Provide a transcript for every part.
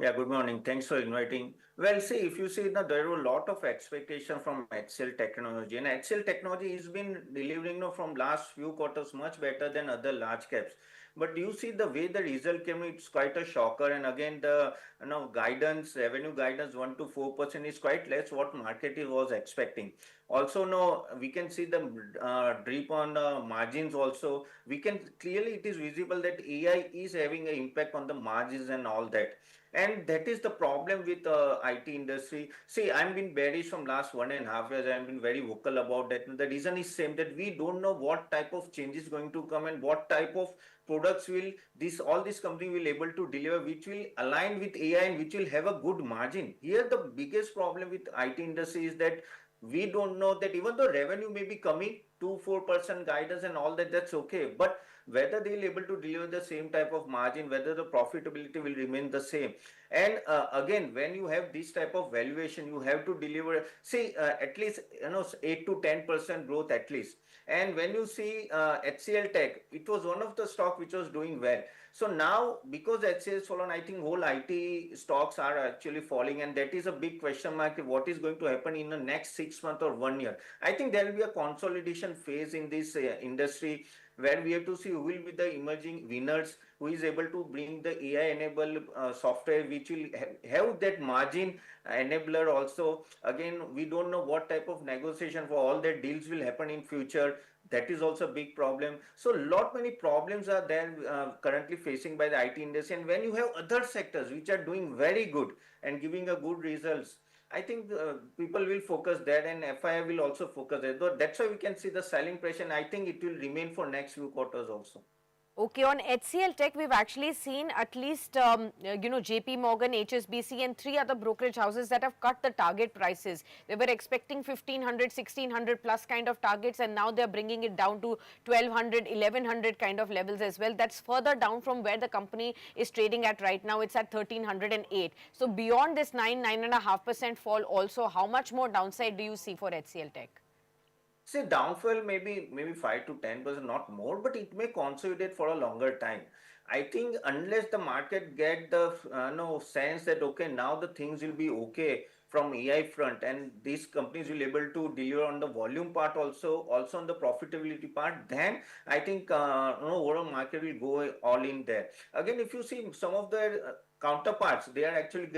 Yeah, good morning. Thanks for inviting. Well, see, if you see now, there were a lot of expectation from HCL technology, and HCL technology has been delivering from last few quarters much better than other large caps. But you see the way the result came, it's quite a shocker. And again, the guidance, revenue guidance 1 to 4% is quite less what market was expecting. Also, no, we can see the drip on margins. Also, we can clearly it is visible that AI is having an impact on the margins and all that, and that is the problem with IT industry. See, I've been bearish from last 1.5 years. I've been very vocal about that. And the reason is same that we don't know what type of change is going to come and what type of products will this all this company will able to deliver, which will align with AI and which will have a good margin. Here, the biggest problem with IT industry is that we don't know that even though revenue may be coming 2 4% guidance and all that, that's okay, but whether they'll able to deliver the same type of margin, whether the profitability will remain the same. And again, when you have this type of valuation, you have to deliver, see, at least 8 to 10% growth at least. And when you see HCL Tech, it was one of the stock which was doing well. So now, because HCL is fallen, I think whole IT stocks are actually falling, and that is a big question mark. What is going to happen in the next 6 months or 1 year? I think there will be a consolidation phase in this industry, where we have to see who will be the emerging winners, who is able to bring the AI enabled software which will have that margin enabler also. Again, we don't know what type of negotiation for all that deals will happen in future. That is also a big problem. So lot many problems are there currently facing by the IT industry. And when you have other sectors which are doing very good and giving a good results, I think people will focus there, and FI will also focus there. Though that's why we can see the selling pressure, and I think it will remain for next few quarters also. Okay, on HCL Tech, we've actually seen at least, JP Morgan, HSBC, and three other brokerage houses that have cut the target prices. They were expecting 1500, 1600 plus kind of targets, and now they're bringing it down to 1200, 1100 kind of levels as well. That's further down from where the company is trading at right now. It's at 1308. So beyond this 9.5% fall also, how much more downside do you see for HCL Tech? Say downfall maybe 5 to 10%, not more, but it may consolidate for a longer time. I think unless the market get the no sense that okay, now the things will be okay from AI front, and these companies will able to deliver on the volume part also on the profitability part, then I think overall market will go all in there. Again, if you see some of the counterparts, they are actually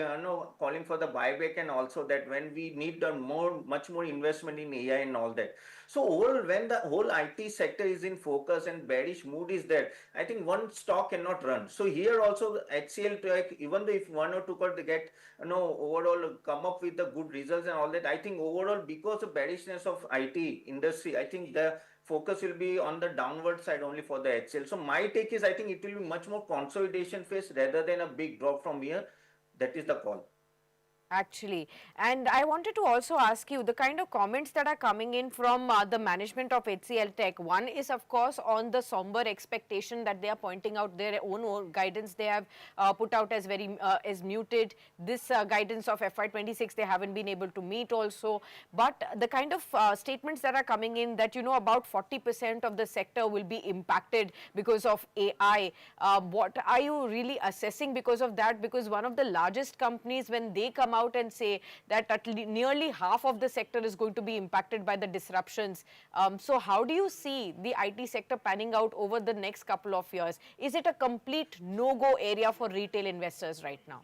calling for the buyback, and also that when we need a much more investment in AI and all that. So overall, when the whole IT sector is in focus and bearish mood is there, I think one stock cannot run. So here also HCL Tech, even though if 1 or 2 could get overall come up with the good results and all that, I think overall because of bearishness of IT industry, I think the focus will be on the downward side only for the HCL. So my take is I think it will be much more consolidation phase rather than a big drop from here. That is the call. Actually, and I wanted to also ask you the kind of comments that are coming in from the management of HCL Tech. One is, of course, on the somber expectation that they are pointing out their own guidance they have put out as very as muted. This guidance of FY26 they haven't been able to meet also. But the kind of statements that are coming in that about 40% of the sector will be impacted because of AI. What are you really assessing because of that? Because one of the largest companies, when they come out and say that nearly half of the sector is going to be impacted by the disruptions. So how do you see the IT sector panning out over the next couple of years? Is it a complete no-go area for retail investors right now?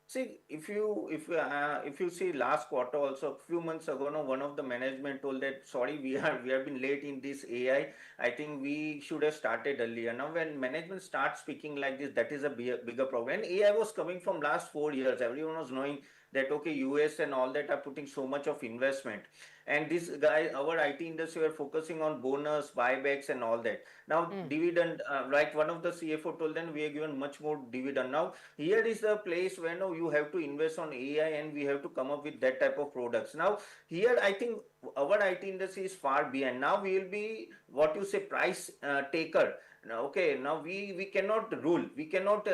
See, if you see last quarter also a few months ago, no, one of the management told that sorry, we have been late in this AI. I think we should have started earlier. Now, when management starts speaking like this, that is a bigger problem. And AI was coming from last 4 years. Everyone was knowing that okay, US and all that are putting so much of investment. And this guy, our IT industry, were focusing on bonus, buybacks, and all that. Now, Mm. dividend, like one of the CFO told them, we are given much more dividend. Now, here is the place where now you have to invest on AI, and we have to come up with that type of products. Now, here I think our IT industry is far behind. Now we will be what you say price taker. Now, okay, now we cannot rule. We cannot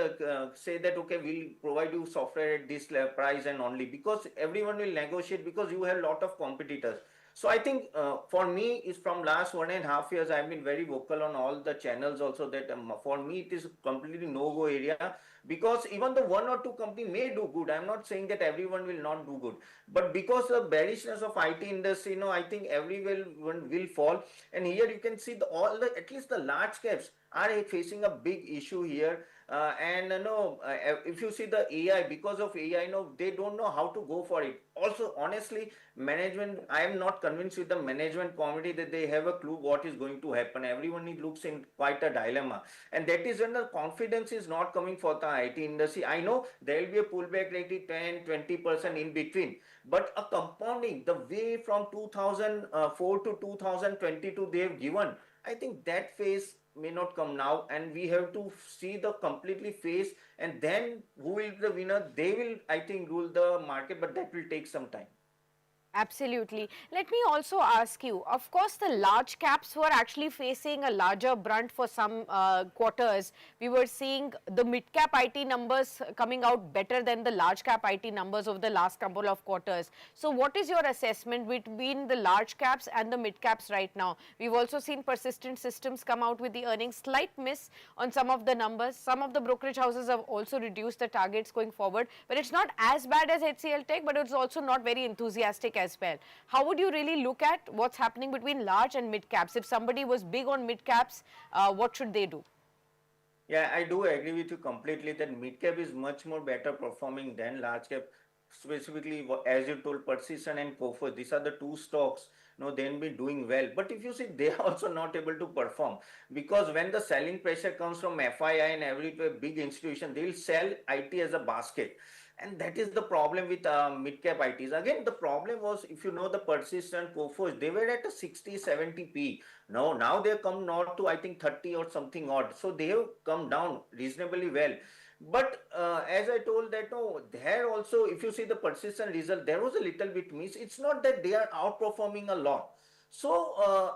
say that okay, we'll provide you software at this price and only, because everyone will negotiate, because you have a lot of competitors. So I think for me is from last 1.5 years I've been very vocal on all the channels also that for me it is completely no go area, because even the one or two company may do good. I'm not saying that everyone will not do good, but because of bearishness of IT industry, I think everyone will fall. And here you can see all the, at least the large caps are facing a big issue here. And no, if you see the AI, because of AI, they don't know how to go for it. Also, honestly, management, I am not convinced with the management committee that they have a clue what is going to happen. Everyone looks in quite a dilemma, and that is when the confidence is not coming for the IT industry. I know there will be a pullback like 10-20% in between, but a compounding the way from 2004 to 2022 they have given, I think that phase may not come now, and we have to see the completely phase, and then who will be the winner, they will, I think, rule the market, but that will take some time. Absolutely. Let me also ask you, of course, the large caps were actually facing a larger brunt for some quarters. We were seeing the mid-cap IT numbers coming out better than the large cap IT numbers over the last couple of quarters. So what is your assessment between the large caps and the mid-caps right now? We've also seen Persistent Systems come out with the earnings, slight miss on some of the numbers. Some of the brokerage houses have also reduced the targets going forward, but it's not as bad as HCL Tech, but it's also not very enthusiastic as well. How would you really look at what's happening between large and mid caps? If somebody was big on mid caps, what should they do? Yeah, I do agree with you completely that mid cap is much more better performing than large cap. Specifically, as you told, Persistent and Coforge, these are the two stocks. They'll be doing well. But if you see, they are also not able to perform, because when the selling pressure comes from FII and every big institution, they'll sell IT as a basket. And that is the problem with mid-cap ITs. Again, the problem was, if you know the Persistent, Coforge, they were at a 60, 70 P. Now they've come not to, I think, 30 or something odd. So they have come down reasonably well. But as I told that, no, there also, if you see the Persistent result, there was a little bit miss. It's not that they are outperforming a lot. So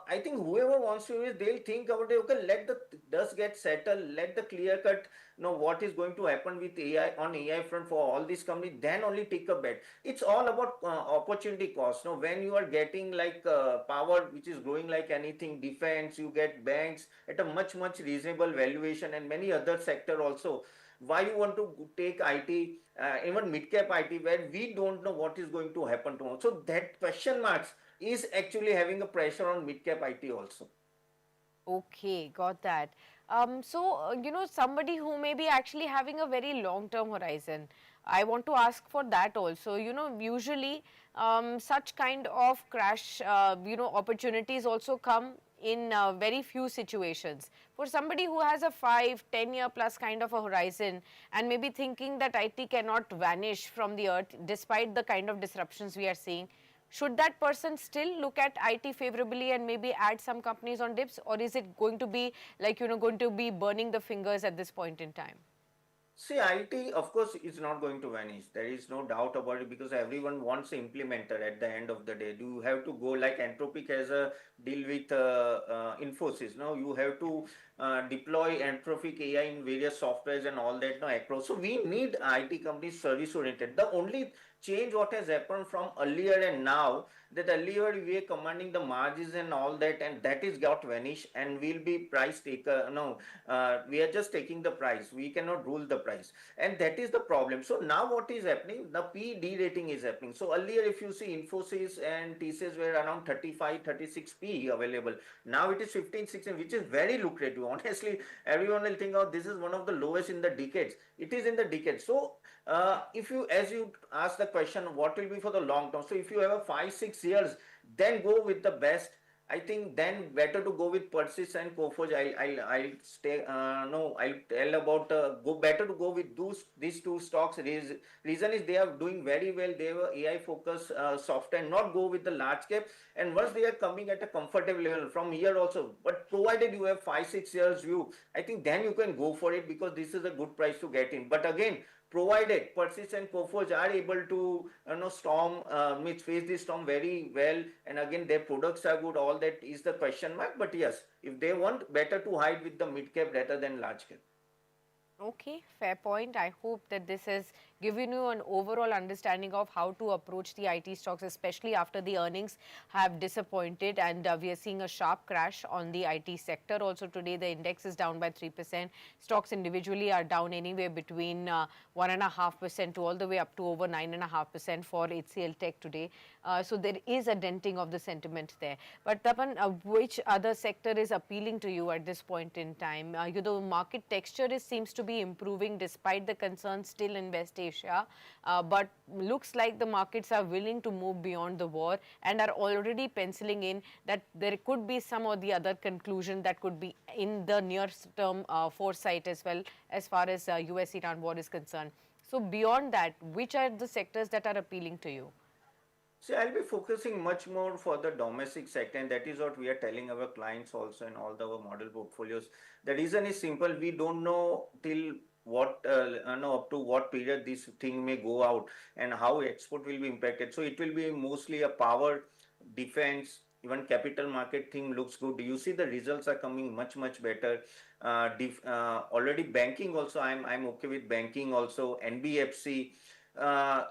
I think whoever wants to use, they'll think about it. Okay, let the dust get settled. Let the clear cut know what is going to happen with AI on AI front for all these companies. Then only take a bet. It's all about opportunity cost. When you are getting like power, which is growing like anything, defense, you get banks at a much reasonable valuation, and many other sector also. Why you want to take IT, even mid cap IT, where we don't know what is going to happen tomorrow? So that question marks is actually having a pressure on mid cap IT also. Okay, got that. Somebody who may be actually having a very long-term horizon, I want to ask for that also. Usually such kind of crash, opportunities also come in very few situations. For somebody who has a 5-10 year plus kind of a horizon and maybe thinking that IT cannot vanish from the earth despite the kind of disruptions we are seeing, should that person still look at IT favorably and maybe add some companies on dips, or is it going to be like, going to be burning the fingers at this point in time? See, IT, of course, is not going to vanish. There is no doubt about it, because everyone wants an implementer at the end of the day. You have to go like Anthropic has a deal with Infosys. Now you have to deploy Anthropic AI in various softwares and all that across. So we need IT companies service oriented. The only change what has happened from earlier and now, that earlier we were commanding the margins and all that, and that is got vanished, and we'll be price taker. No, we are just taking the price. We cannot rule the price, and that is the problem. So now what is happening? The P de-rating is happening. So earlier, if you see, Infosys and TCS were around 35, 36 P available. Now it is 15, 16, which is very lucrative. Honestly, everyone will think, oh, this is one of the lowest in the decades. It is in the decades. So if you, as you ask the question, what will be for the long term? So if you have a 5-6 years, then go with the best. I think then better to go with Persist and Coforge. I'll stay. No, I'll tell about go better to go with these two stocks. Reason is they are doing very well. They have a AI focused software. Not go with the large cap. And once they are coming at a comfortable level from here also. But provided you have 5-6 years view, I think then you can go for it, because this is a good price to get in. But again, provided Persist and Coforge are able to storm, face this storm very well, and again their products are good, all that is the question mark. But yes, if they want, better to hide with the mid cap rather than large cap. Okay, fair point. I hope that this has, given you an overall understanding of how to approach the IT stocks, especially after the earnings have disappointed, and we are seeing a sharp crash on the IT sector. Also today, the index is down by 3%. Stocks individually are down anywhere between 1.5% to all the way up to over 9.5% for HCL Tech today. So there is a denting of the sentiment there. But Tapan, which other sector is appealing to you at this point in time? Market texture seems to be improving despite the concerns still in West Asia, but looks like the markets are willing to move beyond the war and are already penciling in that there could be some or the other conclusion that could be in the near term foresight as well, as far as US-Iran war is concerned. So beyond that, which are the sectors that are appealing to you? See, I'll be focusing much more for the domestic sector, and that is what we are telling our clients also in all our model portfolios. The reason is simple: we don't know till what, up to what period this thing may go out and how export will be impacted. So it will be mostly a power, defense, even capital market thing looks good. You see the results are coming much better. Already banking also, I'm okay with banking also. NBFC,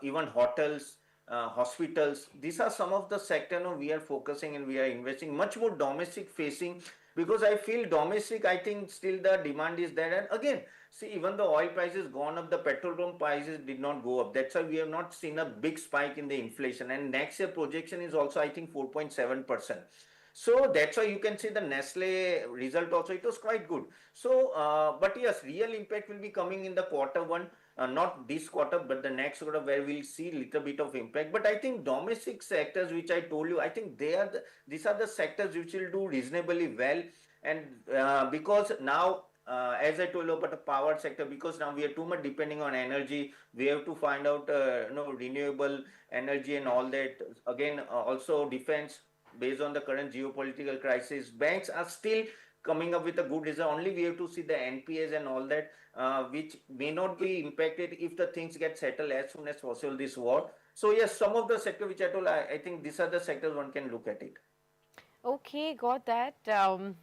even hotels, hospitals. These are some of the sector we are focusing and we are investing much more domestic facing, because I feel domestic, I think still the demand is there. And again, see, even the oil prices gone up, the petrol pump prices did not go up. That's why we have not seen a big spike in the inflation. And next year projection is also, I think, 4.7%. So that's why you can see the Nestle result also, it was quite good. So, but yes, real impact will be coming in the quarter 1, not this quarter, but the next quarter, where we'll see little bit of impact. But I think domestic sectors, which I told you, I think these are the sectors which will do reasonably well. And because now, as I told you about the power sector, because now we are too much depending on energy, we have to find out renewable energy and all that. Again, also defense, based on the current geopolitical crisis, banks are still coming up with a good result. Only we have to see the NPAs and all that, which may not be impacted if the things get settled as soon as possible, this war. So yes, some of the sector which I told, I think these are the sectors one can look at it. Okay, got that.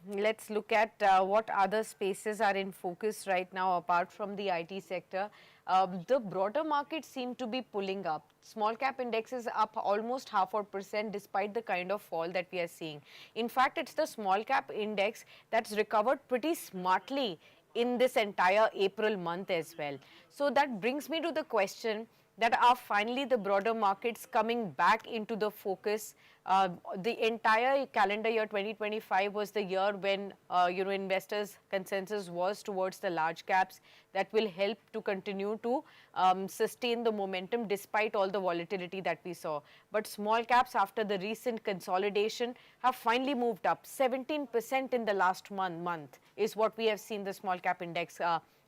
Let's look at what other spaces are in focus right now apart from the IT sector. The broader markets seem to be pulling up. Small cap index is up almost 0.5% despite the kind of fall that we are seeing. In fact, it's the small cap index that's recovered pretty smartly in this entire April month as well. So that brings me to the question that are finally the broader markets coming back into the focus. The entire calendar year 2025 was the year when investors' consensus was towards the large caps that will help to continue to sustain the momentum despite all the volatility that we saw. But small caps, after the recent consolidation, have finally moved up 17% in the last month is what we have seen the small cap index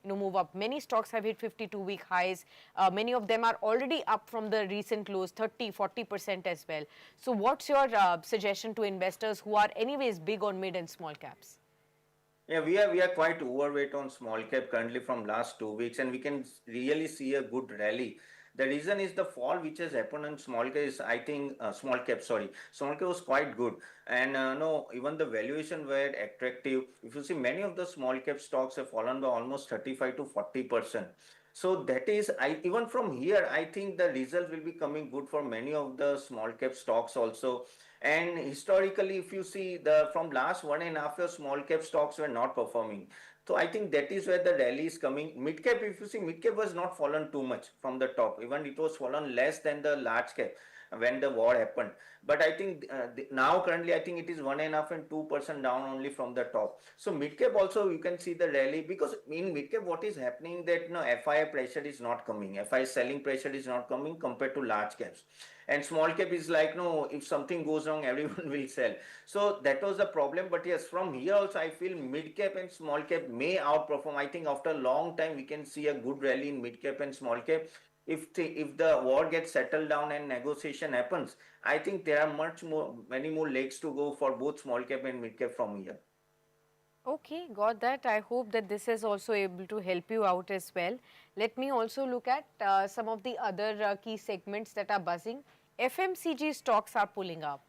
move up. Many stocks have hit 52-week highs. Many of them are already up from the recent lows, 30-40% as well. So what's your suggestion to investors who are anyways big on mid and small caps? Yeah, we are quite overweight on small cap currently from last 2 weeks, and we can really see a good rally. The reason is the fall which has happened on small cap is, I think, small cap was quite good. And no, even the valuation were attractive. If you see, many of the small cap stocks have fallen by almost 35 to 40%. So that is, even from here, I think the result will be coming good for many of the small cap stocks also. And historically, if you see the from last 1.5 years, small cap stocks were not performing. So I think that is where the rally is coming. Mid cap, if you see, mid cap was not fallen too much from the top. Even it was fallen less than the large cap when the war happened. But I think now currently, I think it is 1.5 and 2% down only from the top. So mid cap also you can see the rally, because in mid cap what is happening that FI pressure is not coming. FI selling pressure is not coming compared to large caps. And small cap is like, no, if something goes wrong, everyone will sell. So that was the problem. But yes, from here also, I feel mid cap and small cap may outperform. I think after a long time, we can see a good rally in mid cap and small cap. If the war gets settled down and negotiation happens, I think there are many more legs to go for both small cap and mid cap from here. Okay, got that. I hope that this is also able to help you out as well. Let me also look at some of the other key segments that are buzzing. FMCG stocks are pulling up.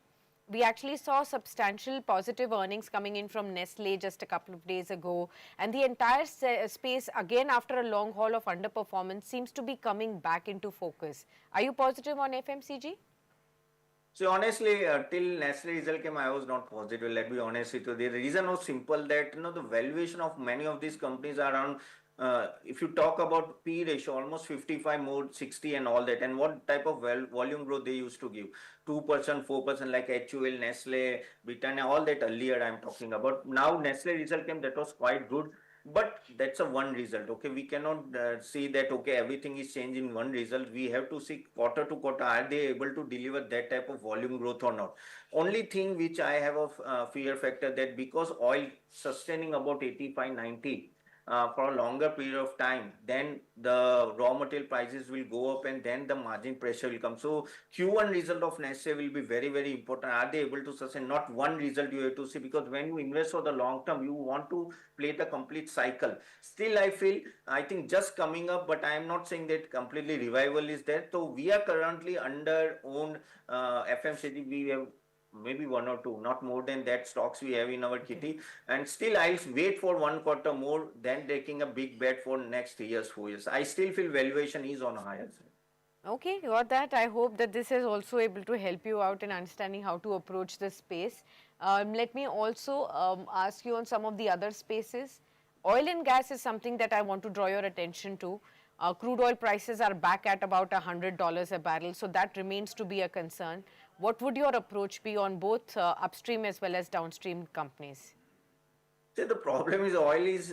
We actually saw substantial positive earnings coming in from Nestle just a couple of days ago, and the entire space, again after a long haul of underperformance, seems to be coming back into focus. Are you positive on FMCG? So honestly, till Nestle result came, I was not positive. Let me be honest with you. The reason was simple that the valuation of many of these companies are around. If you talk about P ratio, almost 55 more 60 and all that, and what type of volume growth they used to give, 2%, 4% like HUL, Nestle, Britannia, all that earlier I'm talking about. Now Nestle result came, that was quite good, but that's a one result. Okay, we cannot see that okay everything is changed in one result. We have to see quarter to quarter, are they able to deliver that type of volume growth or not. Only thing which I have a fear factor, that because oil sustaining about 85 90 for a longer period of time, then the raw material prices will go up and then the margin pressure will come. So Q1 result of Nestle will be very, very important. Are they able to sustain? Not one result you have to see, because when you invest for the long term, you want to play the complete cycle. Still, I think just coming up, but I am not saying that completely revival is there. So we are currently under own FMCG. We have maybe one or two, not more than that stocks we have in our Okay. kitty. And still, I'll wait for one quarter more than taking a big bet for next 3 years, 4 years. I still feel valuation is on a higher side. Okay, got that. I hope that this is also able to help you out in understanding how to approach this space. Let me also ask you on some of the other spaces. Oil and gas is something that I want to draw your attention to. Crude oil prices are back at about $100 a barrel, so that remains to be a concern. What would your approach be on both upstream as well as downstream companies? See, the problem is oil is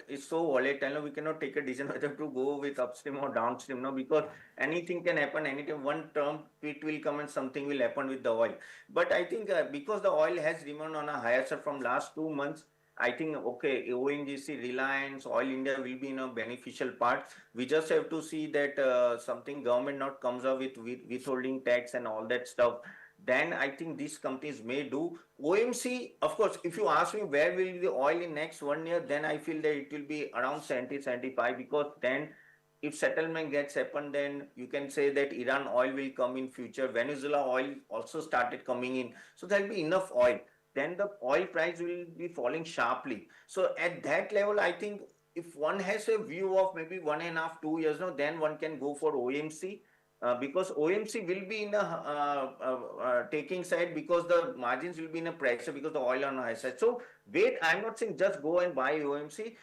is so volatile. No, we cannot take a decision whether to go with upstream or downstream. No, because anything can happen anytime. One term it will come and something will happen with the oil. But I think because the oil has remained on a higher side from last 2 months, I think okay, ONGC, Reliance, Oil India will be in a beneficial part. We just have to see that something government not comes up with withholding tax and all that stuff. Then I think these companies may do. OMC, of course, if you ask me where will the oil in next 1 year, then I feel that it will be around 70, 75, because then if settlement gets happened, then you can say that Iran oil will come in future. Venezuela oil also started coming in. So there will be enough oil. Then the oil price will be falling sharply. So at that level, I think if one has a view of maybe 1.5, 2 years now, then one can go for OMC, because OMC will be in a taking side, because the margins will be in a pressure because the oil on high side. So wait, I'm not saying just go and buy OMC.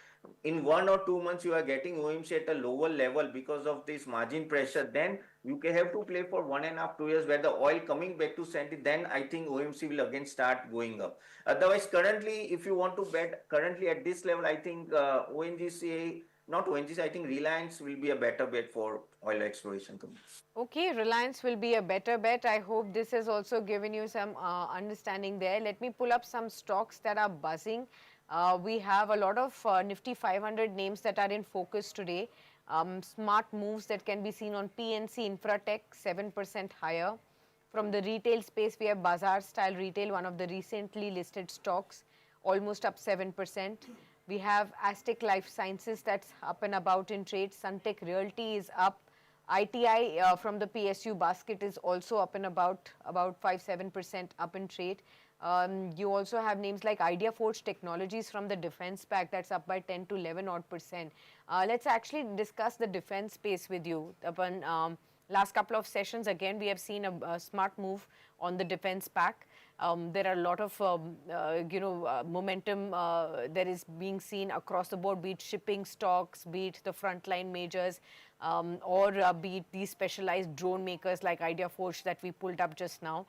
In 1 or 2 months, you are getting OMC at a lower level because of this margin pressure. Then you can have to play for 1.5, 2 years where the oil coming back to 70. Then I think OMC will again start going up. Otherwise, currently, if you want to bet currently at this level, I think ONGC, not ONGC, I think Reliance will be a better bet for oil exploration company. Okay, Reliance will be a better bet. I hope this has also given you some understanding there. Let me pull up some stocks that are buzzing. We have a lot of Nifty 500 names that are in focus today. Smart moves that can be seen on PNC Infratech, 7% higher. From the retail space, we have Bazaar Style Retail, one of the recently listed stocks, almost up 7%. We have Aztec Life Sciences that's up and about in trade. Suntech Realty is up. ITI from the PSU basket is also up and about 5-7% up in trade. You also have names like IdeaForge Technologies from the defense pack that's up by 10 to 11 odd percent. Let's actually discuss the defense space with you. Upon last couple of sessions, again, we have seen a smart move on the defense pack. There are a lot of momentum that is being seen across the board, be it shipping stocks, be it the frontline majors, or be it these specialized drone makers like IdeaForge that we pulled up just now.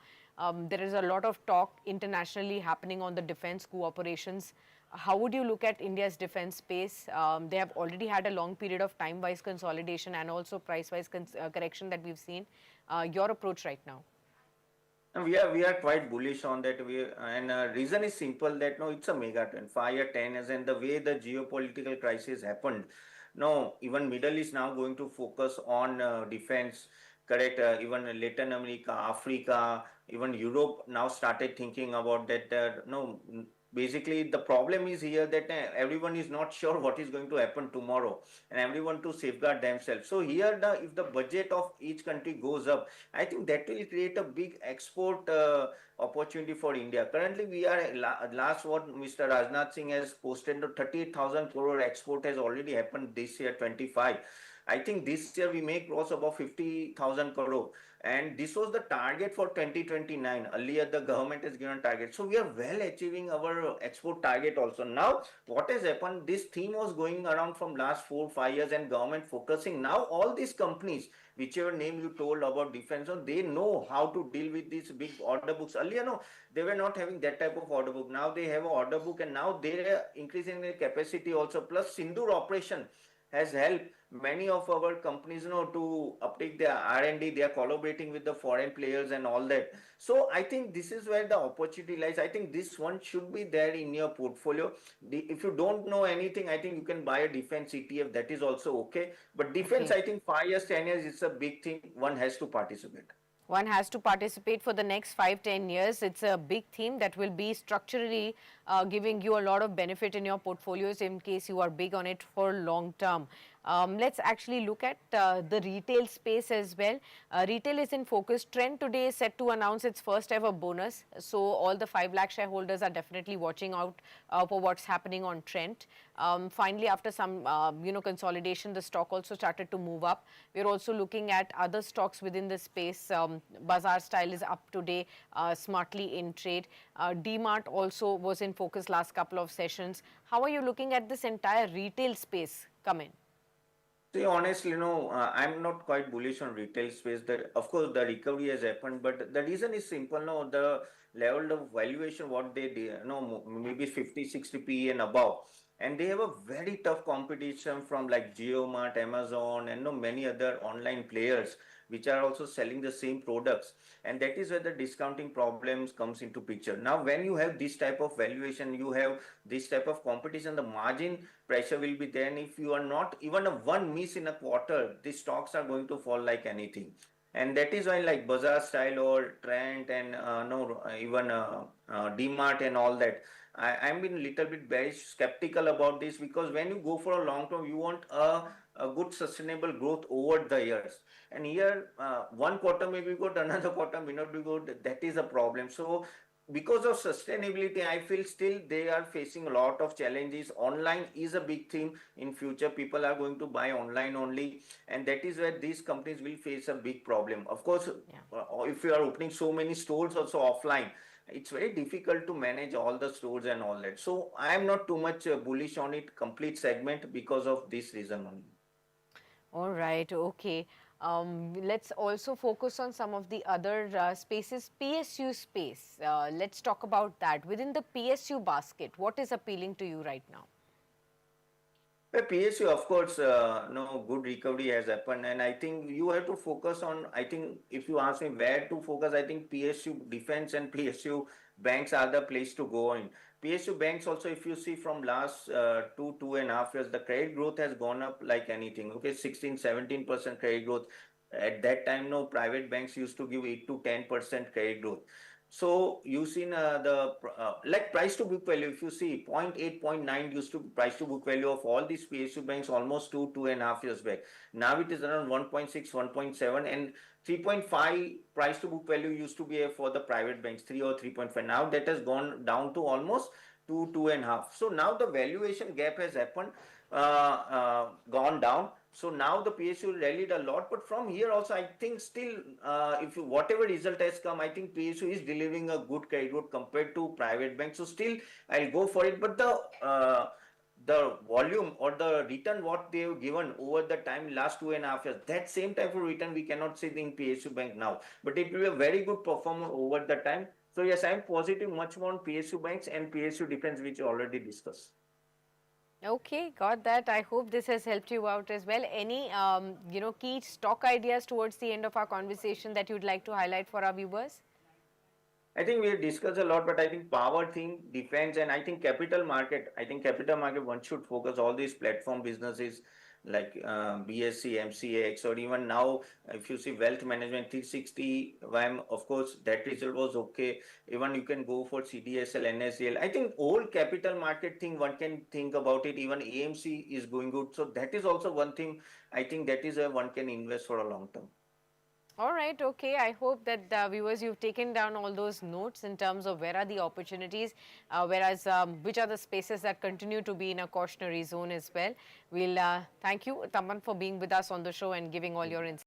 There is a lot of talk internationally happening on the defense cooperations. How would you look at India's defense space? They have already had a long period of time-wise consolidation and also price-wise correction that we've seen. Your approach right now? And we are quite bullish on that. And reason is simple, that no, it's a mega trend, 5 or 10 years, and the way the geopolitical crisis happened. No, even Middle East now going to focus on defense. Correct. Even Latin America, Africa, even Europe now started thinking about that. No, basically the problem is here that everyone is not sure what is going to happen tomorrow, and everyone to safeguard themselves. So here, if the budget of each country goes up, I think that will create a big export opportunity for India. Currently, we are last what Mr. Rajnath Singh has posted, the 38,000 crore export has already happened this year 25. I think this year we may cross about 50,000 crore, and this was the target for 2029. Earlier, the government has given target, so we are well achieving our export target also. Now, what has happened? This theme was going around from last 4 5 years, and government focusing. Now, all these companies, whichever name you told about defense, they know how to deal with these big order books. Earlier, no, they were not having that type of order book. Now they have an order book, and now they are increasing their capacity also. Plus, Sindoor operation has helped many of our companies, to uptake their R&D. They are collaborating with the foreign players and all that. So I think this is where the opportunity lies. I think this one should be there in your portfolio. If you don't know anything, I think you can buy a defense ETF. That is also okay. But defense, Okay. I think 5 years, 10 years, it's a big thing. One has to participate. One has to participate for the next 5-10 years. It's a big theme that will be structurally giving you a lot of benefit in your portfolios in case you are big on it for long term. Let's actually look at the retail space as well. Retail is in focus. Trend today is set to announce its first ever bonus. So all the 5 lakh shareholders are definitely watching out for what's happening on Trend. Finally, after some consolidation, the stock also started to move up. We're also looking at other stocks within the space. Bazaar Style is up today, smartly in trade. DMart also was in focus last couple of sessions. How are you looking at this entire retail space come in? See, honestly, I'm not quite bullish on retail space. That of course the recovery has happened, but the reason is simple. No, the level of valuation what they did, maybe 50, 60 PE and above, and they have a very tough competition from like GeoMart, Amazon, and many other online players which are also selling the same products, and that is where the discounting problems comes into picture. Now, when you have this type of valuation, you have this type of competition, the margin pressure will be there, and if you are not even a one miss in a quarter, the stocks are going to fall like anything. And that is why like Bazaar Style or Trent and no even DMart and all that, I'm been little bit very skeptical about this, because when you go for a long term, you want a good sustainable growth over the years. And here, one quarter may be good, another quarter may not be good. That is a problem. So because of sustainability, I feel still they are facing a lot of challenges. Online is a big theme in future. People are going to buy online only, and that is where these companies will face a big problem. Of course, Yeah. if you are opening so many stores also offline, it's very difficult to manage all the stores and all that. So I am not too much bullish on it complete segment because of this reason only. All right, okay. Let's also focus on some of the other spaces. PSU space. Let's talk about that. Within the PSU basket, what is appealing to you right now? Well, PSU, of course, no good recovery has happened, and I think you have to focus on. I think if you ask me where to focus, I think PSU defense and PSU banks are the place to go in. PSU banks also, if you see from last 2.5 years, the credit growth has gone up like anything. Okay, 16 17% credit growth. At that time, no private banks used to give 8 to 10% credit growth. So you seen the like price to book value. If you see, point 0.8, point 0.9 used to price to book value of all these PSU banks almost 2.5 years back. Now it is around 1.6, 1.7, and 3.5 price to book value used to be for the private banks, 3 or 3.5. Now that has gone down to almost 2.5. So now the valuation gap has happened, gone down. So now the PSU rallied a lot, but from here also I think still, if you, whatever result has come, I think PSU is delivering a good credit growth compared to private banks. So still I'll go for it, but the volume or the return what they have given over the time last 2.5 years, that same type of return we cannot see in PSU bank now, but it will be a very good performer over the time. So yes, I'm positive much more on PSU banks and PSU defense, which you already discussed. Okay, got that. I hope this has helped you out as well. Any, key stock ideas towards the end of our conversation that you'd like to highlight for our viewers? I think we discussed a lot, but I think power thing, defense, and I think capital market. I think capital market one should focus all these platform businesses. like BSc, MCX, or even now, if you see wealth management 360 WAM, of course, that result was okay. Even you can go for CDSL, NSDL. I think all capital market thing one can think about it. Even AMC is going good. So that is also one thing. I think that is a one can invest for a long term. All right, okay. I hope that the viewers, you've taken down all those notes in terms of where are the opportunities, whereas which are the spaces that continue to be in a cautionary zone as well. We'll thank you, Taman, for being with us on the show and giving all your insights.